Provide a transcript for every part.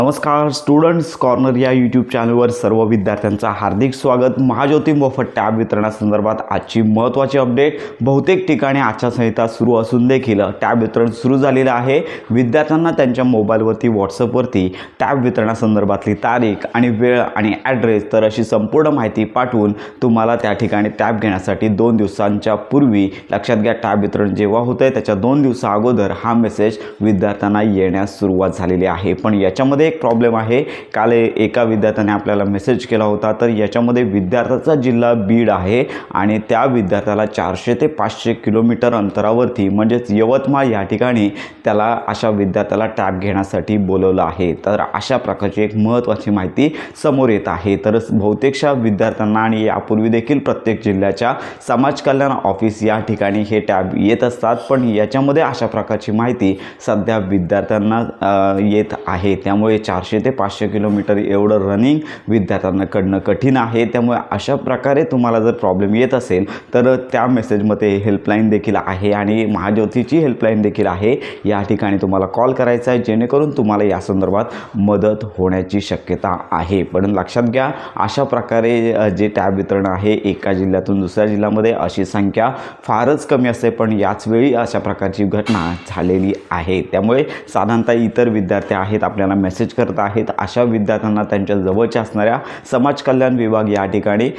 नमस्कार, students corner या YouTube चॅनलवर सर्व विद्यार्थ्यांचा हार्दिक स्वागत। महाज्योती मोफत टॅब वितरणासंदर्भात आजची महत्त्वाची अपडेट। बहुतेक ठिकाणी आचारसंहिता सुरू असून देखील टॅब वितरण सुरू झालेलं आहे। विद्यार्थ्यांना त्यांच्या मोबाईलवरती व्हॉट्सअपवरती टॅब वितरणासंदर्भातली तारीख आणि वेळ आणि ॲड्रेस तर अशी संपूर्ण माहिती पाठवून तुम्हाला त्या ठिकाणी टॅब घेण्यासाठी 2 दिवसांच्या पूर्वी, लक्षात घ्या, टॅब वितरण जेव्हा होतं आहे त्याच्या 2 दिवसा अगोदर हा मेसेज विद्यार्थ्यांना येण्यास सुरुवात झालेली आहे। पण याच्यामध्ये एक प्रॉब्लेम आहे। काल एका विद्यार्थ्याने आपल्याला मेसेज केला होता, तर याच्यामध्ये विद्यार्थ्याचा जिल्हा बीड आहे आणि त्या विद्यार्थ्याला 400 ते 500 किलोमीटर अंतरावरती म्हणजेच यवतमाळ या ठिकाणी त्याला अशा विद्यार्थ्याला टॅब घेण्यासाठी बोलवलं आहे। तर अशा प्रकारची एक महत्त्वाची माहिती समोर येत आहे। तर बहुतेकशा विद्यार्थ्यांना आणि यापूर्वी देखील प्रत्येक जिल्ह्याच्या समाज कल्याण ऑफिस या ठिकाणी हे टॅब येत असतात, पण याच्यामध्ये अशा प्रकारची माहिती सध्या विद्यार्थ्यांना येत आहे। त्यामुळे 400 ते 500 किलोमीटर एवढं रनिंग विद्यार्थ्यांना कडणं कठीण आहे। त्यामुळे अशा प्रकारे तुम्हाला जर प्रॉब्लेम येत असेल तर त्या मेसेजमध्ये हेल्पलाईन देखील आहे आणि महाज्योतीची हेल्पलाईन देखील आहे। या ठिकाणी तुम्हाला कॉल करायचा आहे जेणेकरून तुम्हाला या संदर्भात मदत होण्याची शक्यता आहे। पण लक्षात घ्या, अशा प्रकारे जे टॅब वितरण आहे एका जिल्ह्यातून दुसऱ्या जिल्ह्यामध्ये अशी संख्या फारच कमी असते, पण याच वेळी अशा प्रकारची घटना झालेली आहे। त्यामुळे साधारणतः इतर विद्यार्थी आहेत आपल्याला मेसेज करत आहेत, अशा विद्यार्थ्यांना त्यांच्या जवळच्या असणाऱ्या समाज कल्याण विभाग या ठिकाणी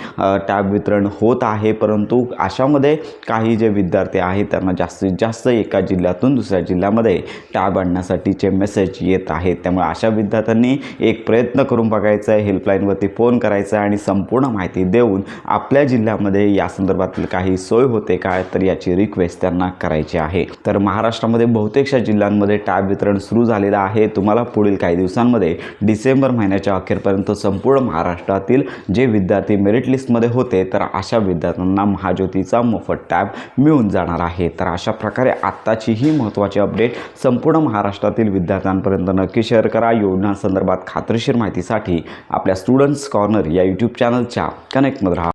टॅब वितरण होत आहे। परंतु अशामध्ये काही जे विद्यार्थी आहेत त्यांना जास्तीत जास्त एका जिल्ह्यातून दुसऱ्या जिल्ह्यामध्ये टॅब आणण्यासाठीचे मेसेज येत आहेत। त्यामुळे अशा विद्यार्थ्यांनी एक प्रयत्न करून बघायचा आहे, हेल्पलाईनवरती फोन करायचा आहे आणि संपूर्ण माहिती देऊन आपल्या जिल्ह्यामध्ये या संदर्भातील काही सोय होते काय तर याची रिक्वेस्ट त्यांना करायची आहे। तर महाराष्ट्रामध्ये बहुतेकशा जिल्ह्यांमध्ये टॅब वितरण सुरू झालेलं आहे। तुम्हाला पुढील काही दिवसांमध्ये डिसेंबर महिन्याच्या अखेरपर्यंत संपूर्ण महाराष्ट्रातील जे विद्यार्थी मेरिट लिस्टमध्ये होते तर अशा विद्यार्थ्यांना महाज्योतीचा मोफत टॅब मिळून जाणार आहे। तर अशा प्रकारे आत्ताची ही महत्त्वाची अपडेट संपूर्ण महाराष्ट्रातील विद्यार्थ्यांपर्यंत नक्की शेअर करा। योजनांसंदर्भात खात्रीशीर माहितीसाठी आपल्या स्टुडंट्स कॉर्नर या यूट्यूब चॅनलच्या कनेक्टमध्ये राहा।